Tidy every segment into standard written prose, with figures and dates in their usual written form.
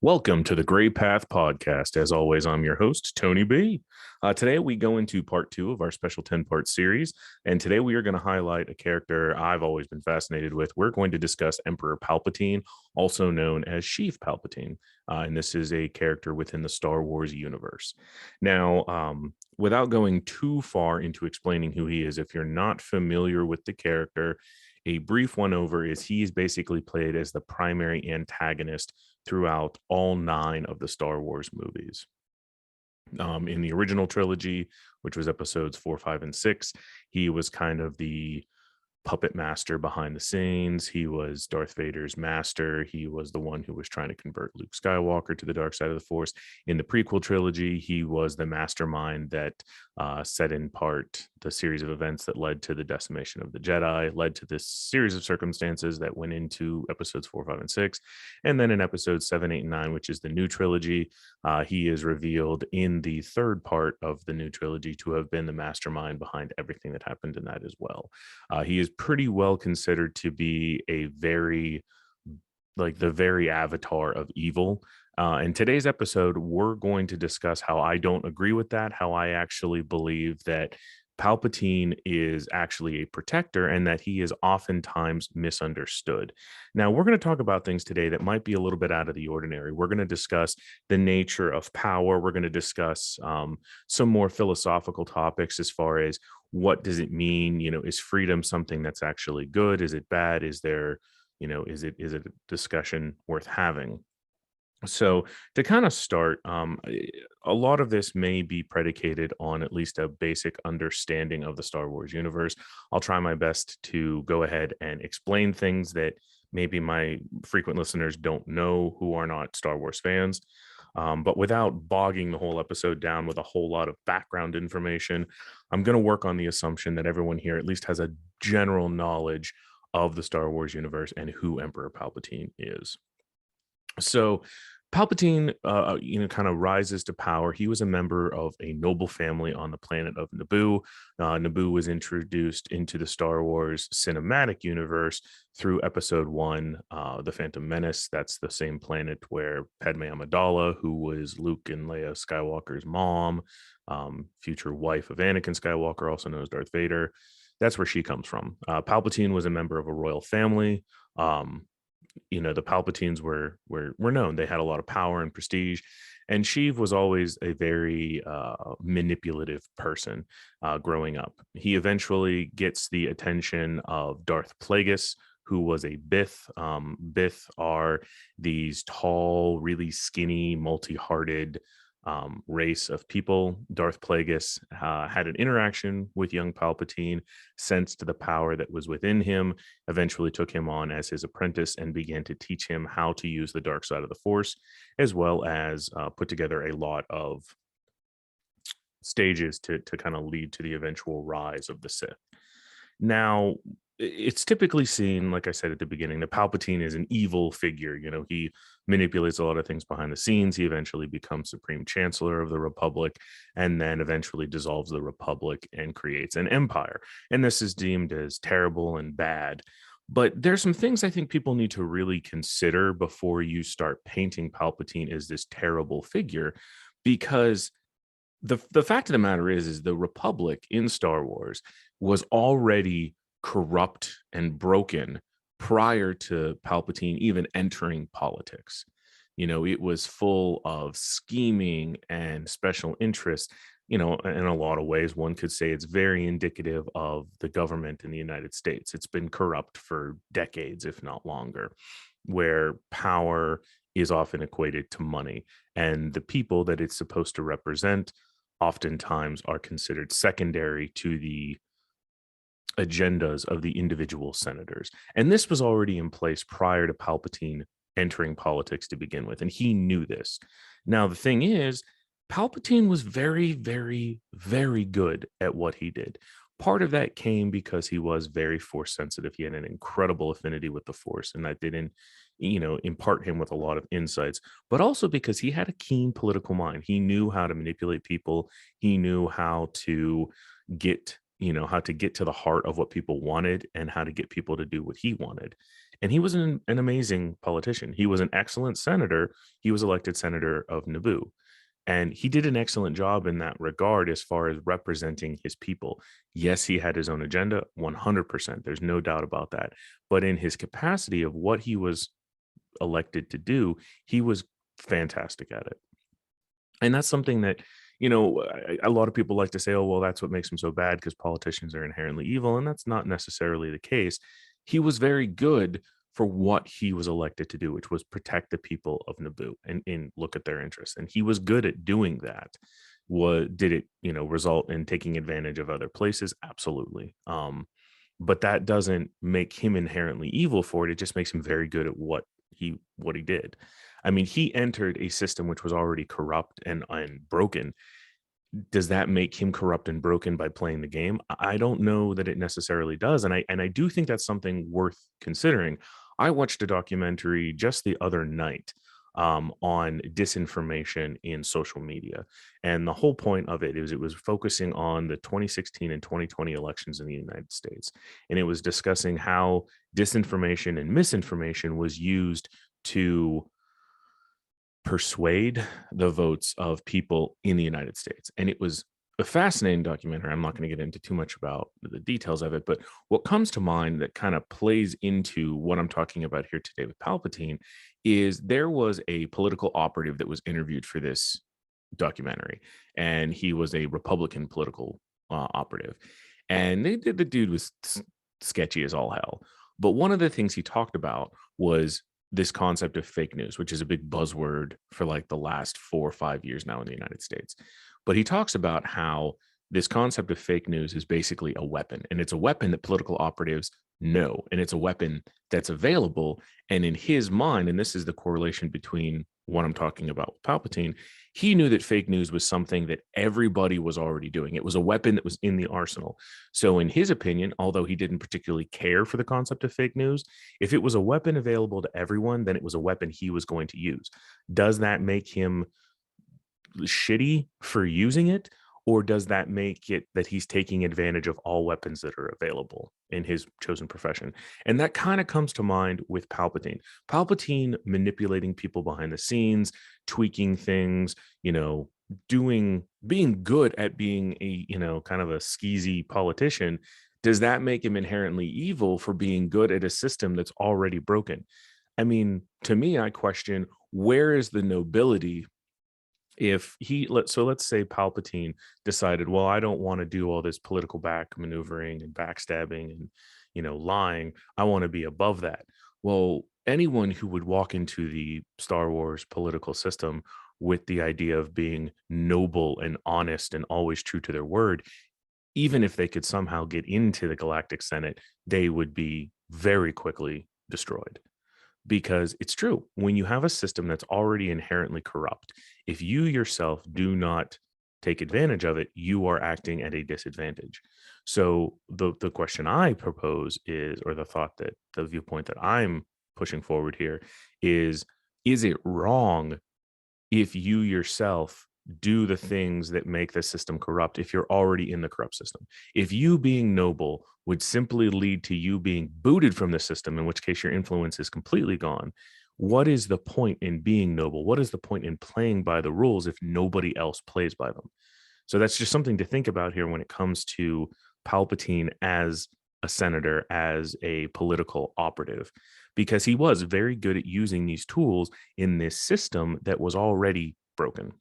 Welcome to the Gray Path Podcast. As always, I'm your host, Tony B. Today, we go into part two of our special 10-part series. And today, we are going to highlight a character I've always been fascinated with. We're going to discuss Emperor Palpatine, also known as Sheev Palpatine. And this is a character within the Star Wars universe. Now, without going too far into explaining who he is, if you're not familiar with the character, a brief one over is he is basically played as the primary antagonist throughout all 9 of the Star Wars movies. In the original trilogy, which was episodes 4, 5, and 6, he was kind of the puppet master behind the scenes. He was Darth Vader's master. He was the one who was trying to convert Luke Skywalker to the dark side of the Force. In the prequel trilogy, he was the mastermind that set in part the series of events that led to the decimation of the Jedi, led to this series of circumstances that went into episodes 4, 5, and 6. And then in episodes 7, 8, and 9, which is the new trilogy, he is revealed in the third part of the new trilogy to have been the mastermind behind everything that happened in that as well. He is pretty well considered to be a very, like, the very avatar of evil. In today's episode, we're going to discuss how I don't agree with that, how I actually believe that Palpatine is actually a protector and that he is oftentimes misunderstood. Now, we're going to talk about things today that might be a little bit out of the ordinary. We're going to discuss the nature of power. We're going to discuss some more philosophical topics as far as what does it mean? Is freedom something that's actually good? Is it bad? Is there, is it a discussion worth having? So to kind of start, a lot of this may be predicated on at least a basic understanding of the Star Wars universe. I'll try my best to go ahead and explain things that maybe my frequent listeners don't know who are not Star Wars fans. But without bogging the whole episode down with a whole lot of background information, I'm going to work on the assumption that everyone here at least has a general knowledge of the Star Wars universe and who Emperor Palpatine is. So Palpatine, kind of rises to power. He was a member of a noble family on the planet of Naboo. Naboo was introduced into the Star Wars cinematic universe through Episode 1, The Phantom Menace. That's the same planet where Padme Amidala, who was Luke and Leia Skywalker's mom, future wife of Anakin Skywalker, also known as Darth Vader, that's where she comes from. Palpatine was a member of a royal family. The Palpatines were known. They had a lot of power and prestige, and Sheev was always a very manipulative person growing up. He eventually gets the attention of Darth Plagueis, who was a Bith. Bith are these tall, really skinny, multi-hearted race of people. Darth Plagueis had an interaction with young Palpatine, sensed the power that was within him, eventually took him on as his apprentice and began to teach him how to use the dark side of the Force, as well as put together a lot of stages to kind of lead to the eventual rise of the Sith. Now, it's typically seen, like I said at the beginning, that Palpatine is an evil figure. He manipulates a lot of things behind the scenes. He eventually becomes Supreme Chancellor of the Republic and then eventually dissolves the Republic and creates an empire. And this is deemed as terrible and bad. But there's some things I think people need to really consider before you start painting Palpatine as this terrible figure, because the fact of the matter is the Republic in Star Wars was already corrupt and broken prior to Palpatine even entering politics. It was full of scheming and special interests. In a lot of ways, one could say it's very indicative of the government in the United States. It's been corrupt for decades, if not longer, where power is often equated to money, and the people that it's supposed to represent oftentimes are considered secondary to the agendas of the individual senators. And this was already in place prior to Palpatine entering politics to begin with. And he knew this. Now, the thing is, Palpatine was very, very, very good at what he did. Part of that came because he was very force sensitive. He had an incredible affinity with the Force, and that didn't, impart him with a lot of insights, but also because he had a keen political mind. He knew how to manipulate people. He knew how to get to the heart of what people wanted and how to get people to do what he wanted. And he was an amazing politician. He was an excellent senator. He was elected senator of Naboo. And he did an excellent job in that regard as far as representing his people. Yes, he had his own agenda, 100%. There's no doubt about that. But in his capacity of what he was elected to do, he was fantastic at it. And that's something that, a lot of people like to say, oh, well, that's what makes him so bad because politicians are inherently evil. And that's not necessarily the case. He was very good for what he was elected to do, which was protect the people of Naboo and look at their interests. And he was good at doing that. Did it, result in taking advantage of other places? Absolutely. But that doesn't make him inherently evil for it. It just makes him very good at what he did. I mean, he entered a system which was already corrupt and broken. Does that make him corrupt and broken by playing the game? I don't know that it necessarily does, and I do think that's something worth considering. I watched a documentary just the other night on disinformation in social media, and the whole point of it was focusing on the 2016 and 2020 elections in the United States, and it was discussing how disinformation and misinformation was used to persuade the votes of people in the United States. And it was a fascinating documentary. I'm not going to get into too much about the details of it, but what comes to mind that kind of plays into what I'm talking about here today with Palpatine is there was a political operative that was interviewed for this documentary, and he was a Republican political operative. And the dude was sketchy as all hell. But one of the things he talked about was this concept of fake news, which is a big buzzword for like the last 4 or 5 years now in the United States. But he talks about how this concept of fake news is basically a weapon, and it's a weapon that political operatives know, and it's a weapon that's available. And in his mind, and this is the correlation between what I'm talking about with Palpatine, he knew that fake news was something that everybody was already doing. It was a weapon that was in the arsenal. So, in his opinion, although he didn't particularly care for the concept of fake news, if it was a weapon available to everyone, then it was a weapon he was going to use. Does that make him shitty for using it? Or does that make it that he's taking advantage of all weapons that are available in his chosen profession? And that kind of comes to mind with Palpatine. Palpatine manipulating people behind the scenes, tweaking things, being good at being a, kind of a skeezy politician. Does that make him inherently evil for being good at a system that's already broken? I mean, to me, I question, where is the nobility if let's say Palpatine decided, well, I don't want to do all this political back maneuvering and backstabbing and lying. I want to be above that. Well, anyone who would walk into the Star Wars political system with the idea of being noble and honest and always true to their word, even if they could somehow get into the Galactic Senate, they would be very quickly destroyed. Because it's true, when you have a system that's already inherently corrupt, if you yourself do not take advantage of it, you are acting at a disadvantage. So the question I propose is, or the viewpoint that I'm pushing forward here is it wrong if you yourself do the things that make the system corrupt if you're already in the corrupt system? If you being noble would simply lead to you being booted from the system, in which case your influence is completely gone, what is the point in being noble? What is the point in playing by the rules if nobody else plays by them? So that's just something to think about here when it comes to Palpatine as a senator, as a political operative, because he was very good at using these tools in this system that was already broken.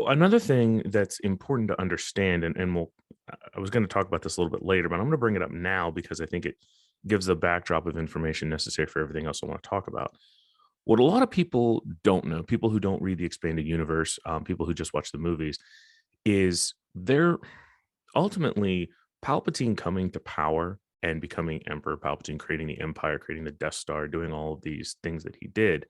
Another thing that's important to understand, and I was going to talk about this a little bit later, but I'm going to bring it up now because I think it gives a backdrop of information necessary for everything else I want to talk about. What a lot of people don't know, people who don't read the expanded universe, people who just watch the movies, is they're ultimately Palpatine coming to power and becoming Emperor Palpatine, creating the Empire, creating the Death Star, doing all of these things that he did.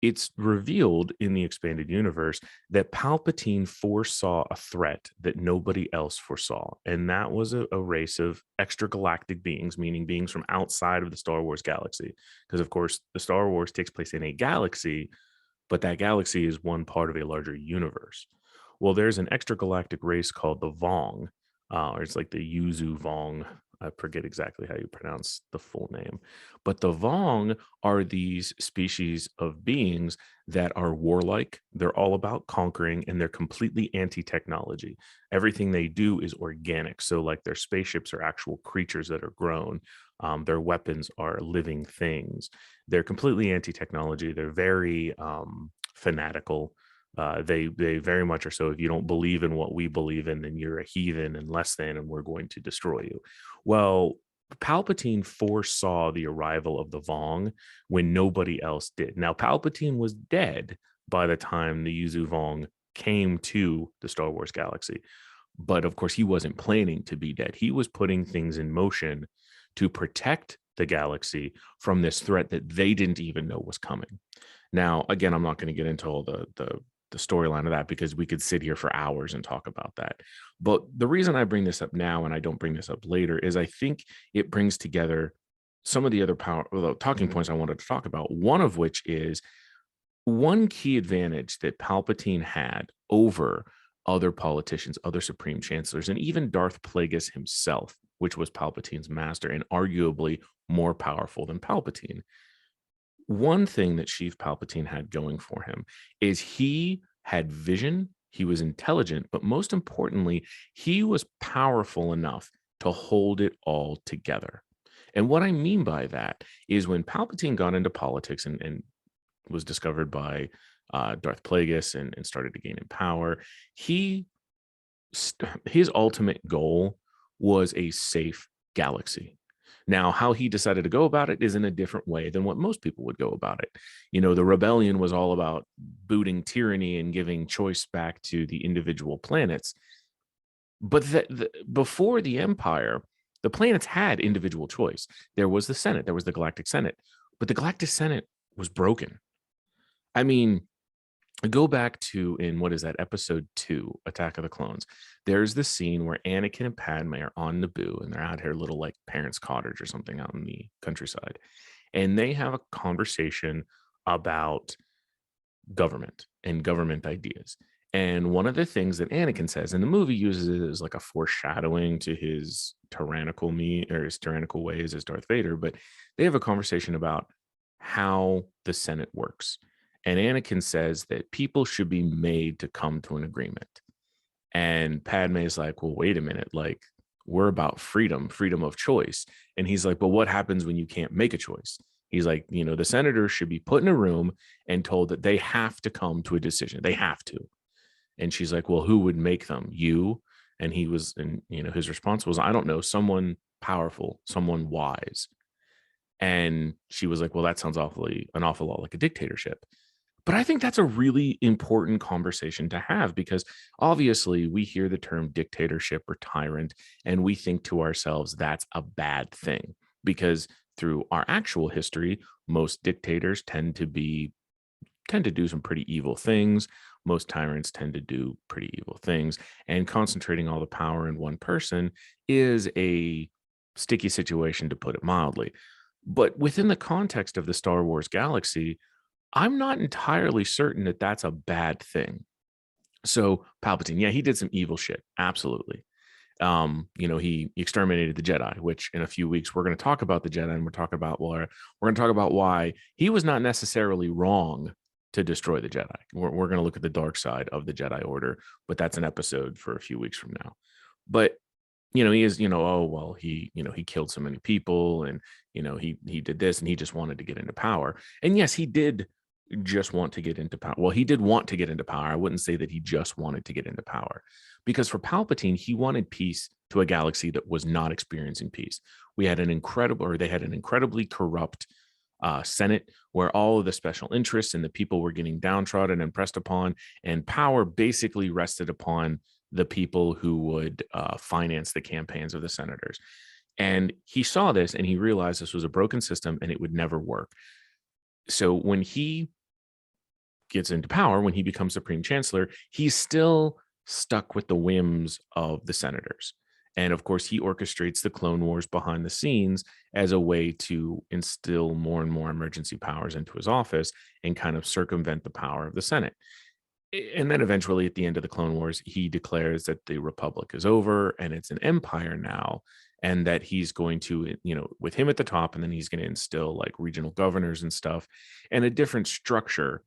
It's revealed in the expanded universe that Palpatine foresaw a threat that nobody else foresaw. And that was a race of extragalactic beings, meaning beings from outside of the Star Wars galaxy. Because, of course, the Star Wars takes place in a galaxy, but that galaxy is one part of a larger universe. Well, there's an extragalactic race called the Vong, or it's like the Yuzu Vong. I forget exactly how you pronounce the full name, but the Vong are these species of beings that are warlike. They're all about conquering, and they're completely anti-technology. Everything they do is organic. So, like their spaceships are actual creatures that are grown. Their weapons are living things. They're completely anti-technology. They're very fanatical. They very much are. So if you don't believe in what we believe in, then you're a heathen and less than, and we're going to destroy you. Well, Palpatine foresaw the arrival of the Vong when nobody else did. Now, Palpatine was dead by the time the Yuzu Vong came to the Star Wars galaxy. But of course, he wasn't planning to be dead. He was putting things in motion to protect the galaxy from this threat that they didn't even know was coming. Now, again, I'm not going to get into all the storyline of that because we could sit here for hours and talk about that. But the reason I bring this up now and I don't bring this up later is I think it brings together some of the other talking points I wanted to talk about. One of which is one key advantage that Palpatine had over other politicians, other supreme chancellors, and even Darth Plagueis himself, which was Palpatine's master and arguably more powerful than Palpatine. One thing that Chief Palpatine had going for him is he had vision, he was intelligent, but most importantly, he was powerful enough to hold it all together. And what I mean by that is when Palpatine got into politics and was discovered by Darth Plagueis and started to gain in power, he his ultimate goal was a safe galaxy. Now, how he decided to go about it is in a different way than what most people would go about it. You know, the rebellion was all about booting tyranny and giving choice back to the individual planets. But before the Empire, the planets had individual choice. There was the Senate, there was the Galactic Senate, but the Galactic Senate was broken. I mean, go back to in what is that episode 2, Attack of the Clones. There's the scene where Anakin and Padme are on Naboo and they're out here little like parents cottage or something out in the countryside, and they have a conversation about government and government ideas. And one of the things that Anakin says in the movie uses it as like a foreshadowing to his tyrannical his tyrannical ways as Darth Vader, but they have a conversation about how the Senate works. And Anakin says that people should be made to come to an agreement. And Padme is like, well, wait a minute, like we're about freedom, freedom of choice. And he's like, but what happens when you can't make a choice? He's like, you know, the senators should be put in a room and told that they have to come to a decision. They have to. And she's like, well, who would make them? You? And he was, and you know, his response was, I don't know, someone powerful, someone wise. And she was like, well, that sounds an awful lot like a dictatorship. But I think that's a really important conversation to have because obviously we hear the term dictatorship or tyrant and we think to ourselves that's a bad thing because through our actual history, most dictators tend to do some pretty evil things. Most tyrants tend to do pretty evil things, and concentrating all the power in one person is a sticky situation, to put it mildly. But within the context of the Star Wars galaxy, I'm not entirely certain that that's a bad thing. So Palpatine, yeah, he did some evil shit. Absolutely. You know, he exterminated the Jedi, which in a few weeks we're going to talk about the Jedi and we're going to talk about why he was not necessarily wrong to destroy the Jedi. We're going to look at the dark side of the Jedi Order, but that's an episode for a few weeks from now. But you know, he is, you know, oh well, he killed so many people, and you know, he did this, and he just wanted to get into power. And yes, he did just want to get into power. Well, he did want to get into power. I wouldn't say that he just wanted to get into power, because for Palpatine, he wanted peace to a galaxy that was not experiencing peace. They had an incredibly corrupt Senate where all of the special interests and the people were getting downtrodden and pressed upon, and power basically rested upon the people who would finance the campaigns of the senators. And he saw this and he realized this was a broken system and it would never work. So when he gets into power, when he becomes Supreme Chancellor, he's still stuck with the whims of the senators. And of course, he orchestrates the Clone Wars behind the scenes as a way to instill more and more emergency powers into his office and kind of circumvent the power of the Senate. And then eventually at the end of the Clone Wars, he declares that the Republic is over and it's an empire now. and that he's going to, with him at the top, and then he's going to instill like regional governors and stuff and a different structure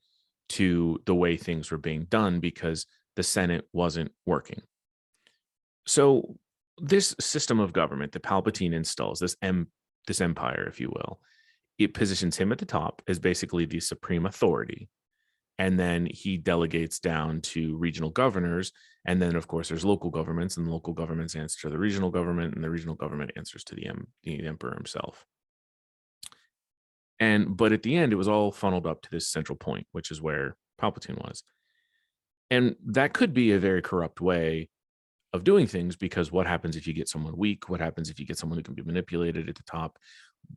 to the way things were being done because the Senate wasn't working. So this system of government that Palpatine installs, this empire, if you will, it positions him at the top as basically the supreme authority. And then he delegates down to regional governors. And then, of course, there's local governments, and the local governments answer to the regional government, and the regional government answers to the emperor himself. But at the end, it was all funneled up to this central point, which is where Palpatine was. And that could be a very corrupt way of doing things, because what happens if you get someone weak? What happens if you get someone who can be manipulated at the top?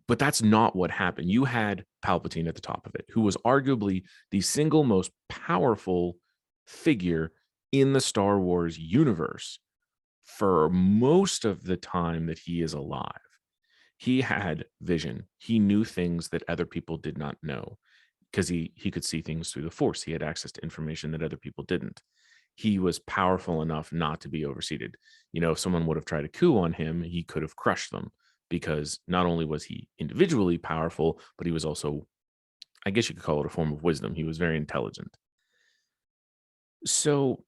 But that's not what happened. You had Palpatine at the top of it, who was arguably the single most powerful figure in the Star Wars universe for most of the time that he is alive. He had vision. He knew things that other people did not know, because he could see things through the Force. He had access to information that other people didn't. He was powerful enough not to be overseated. If someone would have tried a coup on him, he could have crushed them, because not only was he individually powerful, but he was also, I guess you could call it a form of wisdom. He was very intelligent. So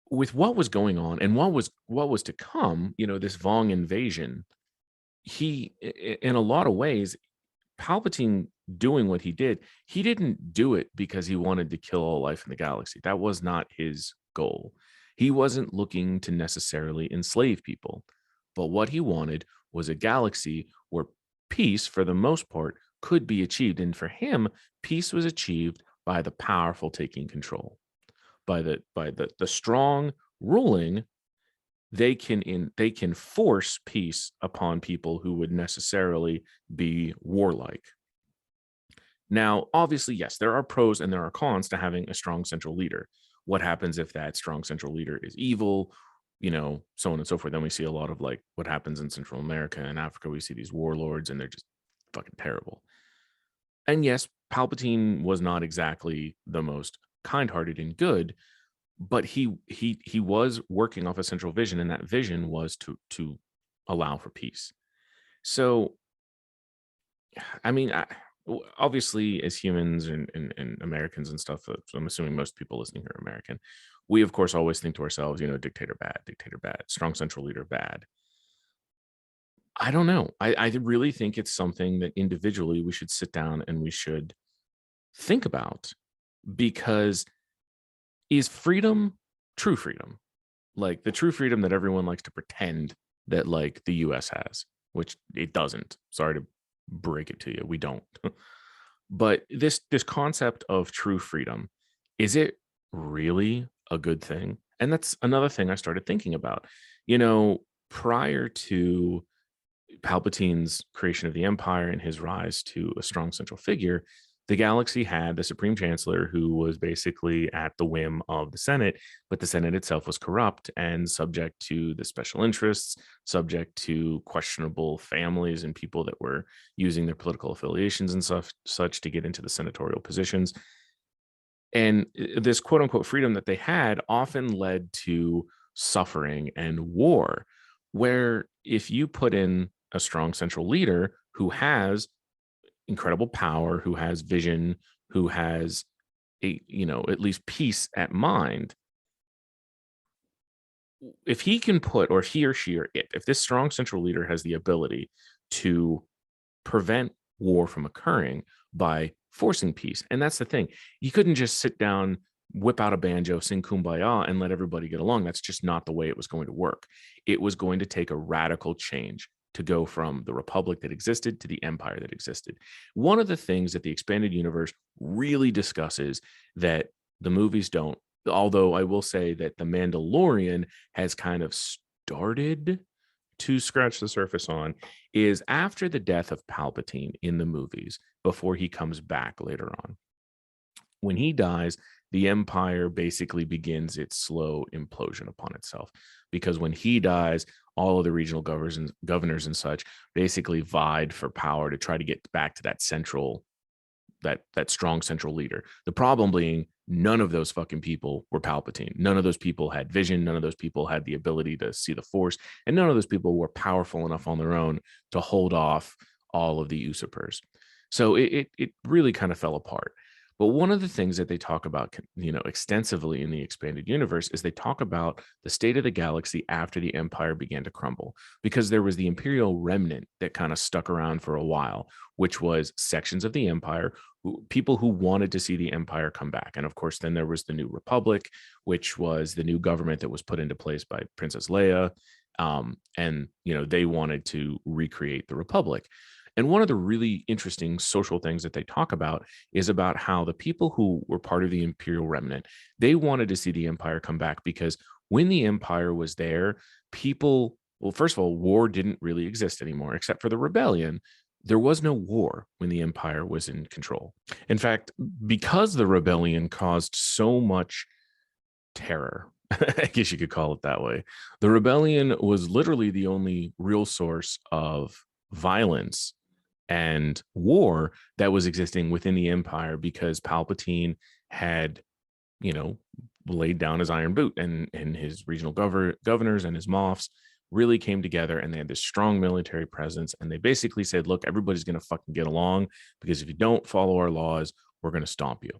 with what was going on and what was to come, this Vong invasion, he, in a lot of ways, Palpatine doing what he didn't do it because he wanted to kill all life in the galaxy. That was not his goal. He wasn't looking to necessarily enslave people, but what he wanted was a galaxy where peace, for the most part, could be achieved. And for him, peace was achieved by the powerful taking control, by the strong ruling. They can force peace upon people who would necessarily be warlike. Now, obviously, yes, there are pros and there are cons to having a strong central leader. What happens if that strong central leader is evil? So on and so forth. Then we see a lot of like what happens in Central America and Africa. We see these warlords, and they're just fucking terrible. And yes, Palpatine was not exactly the most kind-hearted and good, but he was working off a central vision, and that vision was to allow for peace. So, I mean, obviously, as humans and Americans and stuff, so I'm assuming most people listening here are American. We, of course, always think to ourselves, dictator bad, strong central leader bad. I don't know. I really think it's something that individually we should sit down and we should think about, because is freedom true freedom? Like the true freedom that everyone likes to pretend that like the US has, which it doesn't. Sorry to break it to you. We don't. But this concept of true freedom, is it really a good thing? And that's another thing I started thinking about. Prior to Palpatine's creation of the Empire and his rise to a strong central figure, the galaxy had the Supreme Chancellor, who was basically at the whim of the Senate, but the Senate itself was corrupt and subject to the special interests, subject to questionable families and people that were using their political affiliations and such to get into the senatorial positions. And this quote unquote freedom that they had often led to suffering and war, where if you put in a strong central leader who has incredible power, who has vision, who has at least peace at mind, if he can put, or he or she or it, if this strong central leader has the ability to prevent war from occurring by forcing peace. And that's the thing. You couldn't just sit down, whip out a banjo, sing Kumbaya, and let everybody get along. That's just not the way it was going to work. It was going to take a radical change to go from the republic that existed to the empire that existed. One of the things that the expanded universe really discusses that the movies don't, although I will say that The Mandalorian has kind of started to scratch the surface on, is after the death of Palpatine in the movies, before he comes back later on. When he dies, the empire basically begins its slow implosion upon itself, because when he dies, all of the regional governors and such basically vied for power to try to get back to that strong central leader. The problem being None of those fucking people were Palpatine. None of those people had vision. None of those people had the ability to see the Force. And none of those people were powerful enough on their own to hold off all of the usurpers. So it really kind of fell apart. But one of the things that they talk about, extensively in the expanded universe is they talk about the state of the galaxy after the Empire began to crumble, because there was the Imperial remnant that kind of stuck around for a while, which was sections of the Empire, people who wanted to see the Empire come back. And of course, then there was the New Republic, which was the new government that was put into place by Princess Leia. And they wanted to recreate the Republic. And one of the really interesting social things that they talk about is about how the people who were part of the Imperial remnant, they wanted to see the Empire come back, because when the Empire was there, people, well, first of all, war didn't really exist anymore, except for the rebellion. There was no war when the Empire was in control. In fact, because the rebellion caused so much terror, I guess you could call it that way, the rebellion was literally the only real source of violence and war that was existing within the Empire, because Palpatine had, laid down his iron boot, and his regional governors and his moffs really came together, and they had this strong military presence. And they basically said, look, everybody's going to fucking get along, because if you don't follow our laws, we're going to stomp you.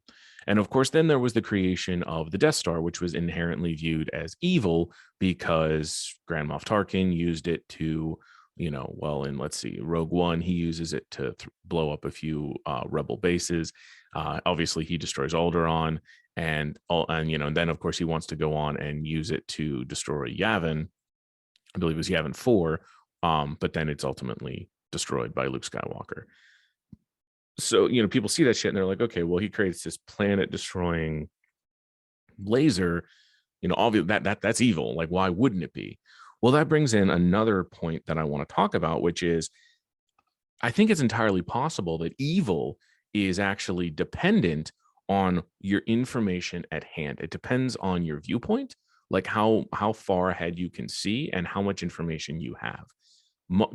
And of course, then there was the creation of the Death Star, which was inherently viewed as evil because Grand Moff Tarkin used it to, let's see, Rogue One, he uses it to blow up a few rebel bases. Obviously, he destroys Alderaan, and then of course he wants to go on and use it to destroy Yavin. I believe it was Yavin 4, but then it's ultimately destroyed by Luke Skywalker. So, people see that shit and they're like, okay, well, he creates this planet destroying laser, obviously that's evil. Like, why wouldn't it be? Well, that brings in another point that I want to talk about, which is, I think it's entirely possible that evil is actually dependent on your information at hand. It depends on your viewpoint, like how far ahead you can see and how much information you have.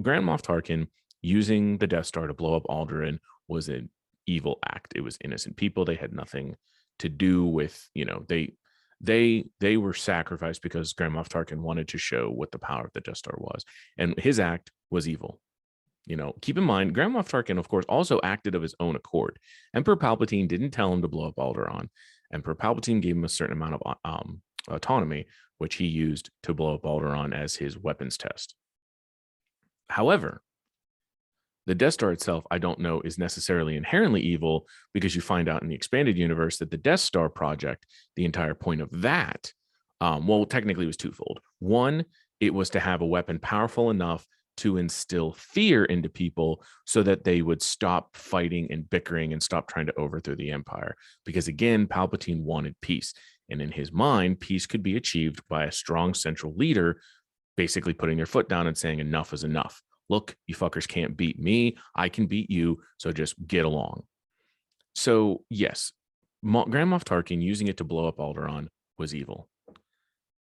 Grand Moff Tarkin using the Death Star to blow up Alderaan was an evil act. It was innocent people. They had nothing to do with, they were sacrificed because Grand Moff Tarkin wanted to show what the power of the Death Star was, and his act was evil. Keep in mind, Grand Moff Tarkin, of course, also acted of his own accord. Emperor Palpatine didn't tell him to blow up Alderaan. Emperor Palpatine gave him a certain amount of autonomy, which he used to blow up Alderaan as his weapons test. However, the Death Star itself, I don't know, is necessarily inherently evil, because you find out in the expanded universe that the Death Star project, the entire point of that, technically it was twofold. One, it was to have a weapon powerful enough to instill fear into people so that they would stop fighting and bickering and stop trying to overthrow the Empire. Because again, Palpatine wanted peace. And in his mind, peace could be achieved by a strong central leader basically putting their foot down and saying enough is enough. Look, you fuckers can't beat me. I can beat you. So just get along. So yes, Grand Moff Tarkin using it to blow up Alderaan was evil.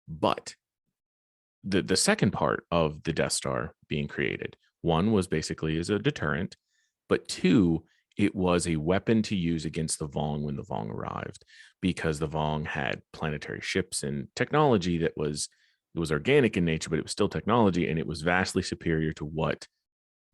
But the second part of the Death Star being created, one was basically as a deterrent, but two, it was a weapon to use against the Vong when the Vong arrived, because the Vong had planetary ships and technology that was organic in nature, but it was still technology, and it was vastly superior to what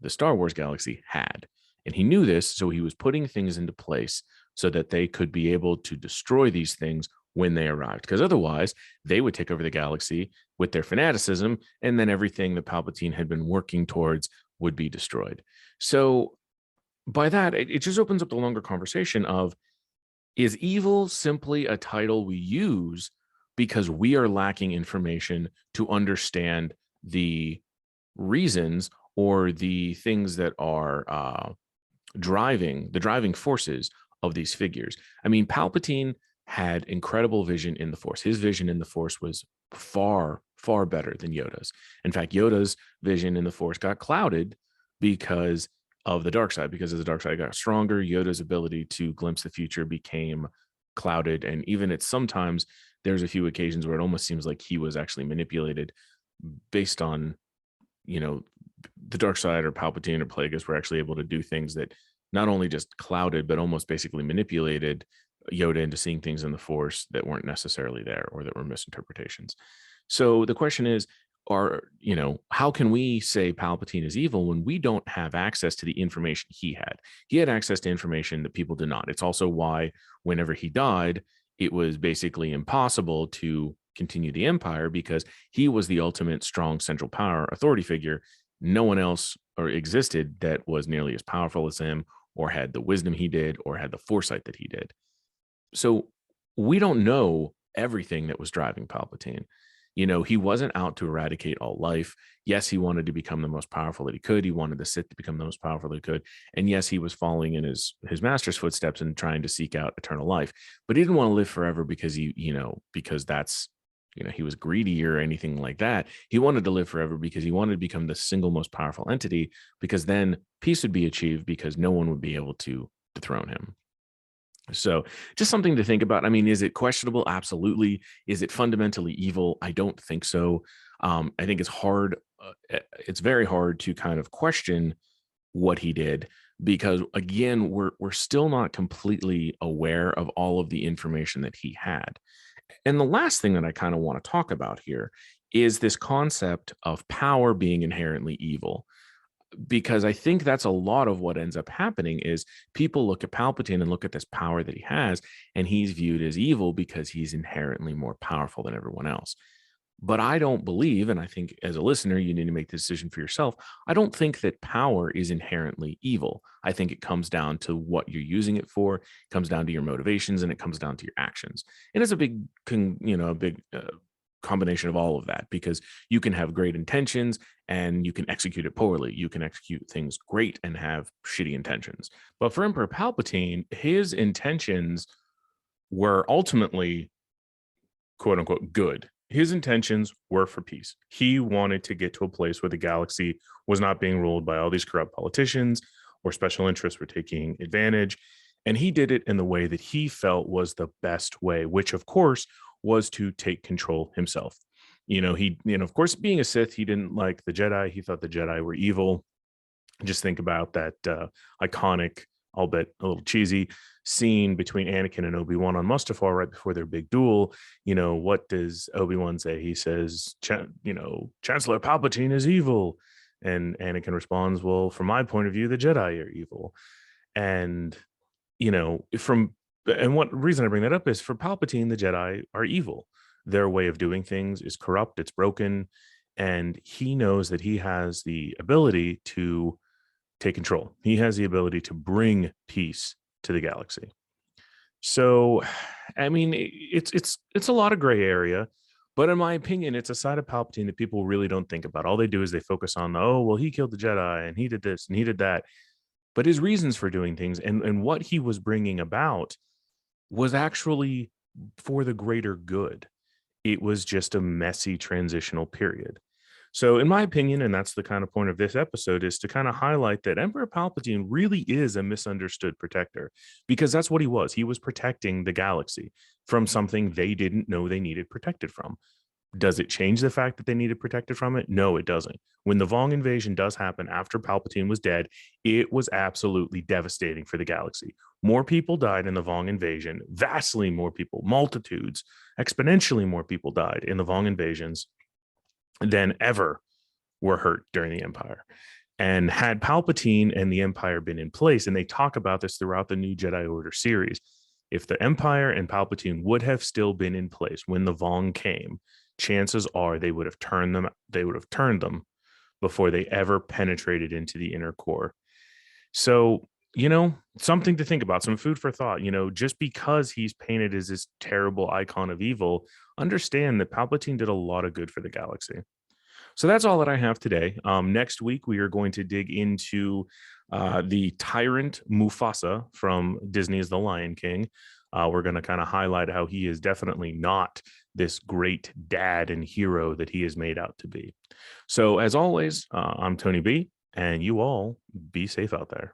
the Star Wars galaxy had. And he knew this, so he was putting things into place so that they could be able to destroy these things when they arrived, because otherwise they would take over the galaxy with their fanaticism, and then everything that Palpatine had been working towards would be destroyed. So by that, it just opens up the longer conversation of, is evil simply a title we use because we are lacking information to understand the reasons or the things that are the driving forces of these figures? I mean, Palpatine had incredible vision in the Force. His vision in the Force was far, far better than Yoda's. In fact, Yoda's vision in the Force got clouded because of the dark side. Because as the dark side got stronger, Yoda's ability to glimpse the future became clouded. And even at sometimes, there's a few occasions where it almost seems like he was actually manipulated based on, the dark side, or Palpatine or Plagueis were actually able to do things that not only just clouded, but almost basically manipulated Yoda into seeing things in the Force that weren't necessarily there or that were misinterpretations. So the question is, how can we say Palpatine is evil when we don't have access to the information he had? He had access to information that people did not. It's also why whenever he died, it was basically impossible to continue the Empire because he was the ultimate strong central power authority figure. No one else or existed that was nearly as powerful as him or had the wisdom he did or had the foresight that he did. So we don't know everything that was driving Palpatine. He wasn't out to eradicate all life. Yes, he wanted to become the most powerful that he could. He wanted the Sith to become the most powerful that he could. And yes, he was following in his master's footsteps and trying to seek out eternal life. But he didn't want to live forever because because that's he was greedy or anything like that. He wanted to live forever because he wanted to become the single most powerful entity, because then peace would be achieved because no one would be able to dethrone him. So just something to think about. I mean, is it questionable? Absolutely. Is it fundamentally evil? I don't think so. I think it's hard. It's very hard to kind of question what he did because, again, we're still not completely aware of all of the information that he had. And the last thing that I kind of want to talk about here is this concept of power being inherently evil, because I think that's a lot of what ends up happening is people look at Palpatine and look at this power that he has, and he's viewed as evil because he's inherently more powerful than everyone else. But I don't believe, and I think as a listener, you need to make the decision for yourself. I don't think that power is inherently evil. I think it comes down to what you're using it for, it comes down to your motivations, and it comes down to your actions. And it's a big, combination of all of that, because you can have great intentions and you can execute it poorly. You can execute things great and have shitty intentions. But for Emperor Palpatine, his intentions were ultimately, quote unquote, good. His intentions were for peace. He wanted to get to a place where the galaxy was not being ruled by all these corrupt politicians or special interests were taking advantage. And he did it in the way that he felt was the best way, which of course was to take control himself. Of course, being a Sith, he didn't like the Jedi. He thought the Jedi were evil. Just think about that iconic, albeit a little cheesy, scene between Anakin and Obi-Wan on Mustafar right before their big duel. What does Obi-Wan say? He says, Chancellor Palpatine is evil. And Anakin responds, well, from my point of view, the Jedi are evil. And, what reason I bring that up is for Palpatine, the Jedi are evil. Their way of doing things is corrupt, it's broken, and he knows that he has the ability to take control. He has the ability to bring peace to the galaxy. So, I mean, it's a lot of gray area, but in my opinion, it's a side of Palpatine that people really don't think about. All they do is they focus on, oh, well, he killed the Jedi and he did this and he did that. But his reasons for doing things and what he was bringing about was actually for the greater good. It was just a messy transitional period. So, in my opinion, and that's the kind of point of this episode, is to kind of highlight that Emperor Palpatine really is a misunderstood protector, because that's what he was. He was protecting the galaxy from something they didn't know they needed protected from. Does it change the fact that they needed protected from it? No, it doesn't. When the Vong invasion does happen after Palpatine was dead, it was absolutely devastating for the galaxy. More people died in the Vong invasion, vastly more people, multitudes, exponentially more people died in the Vong invasions than ever were hurt during the Empire. And had Palpatine and the Empire been in place, and they talk about this throughout the New Jedi Order series, if the Empire and Palpatine would have still been in place when the Vong came, chances are they would have turned them before they ever penetrated into the inner core. So, something to think about, some food for thought. Just because he's painted as this terrible icon of evil, understand that Palpatine did a lot of good for the galaxy. So that's all that I have today. Next week, we are going to dig into the tyrant Mufasa from Disney's The Lion King. We're going to kind of highlight how he is definitely not this great dad and hero that he is made out to be. So as always, I'm Tony B, and you all be safe out there.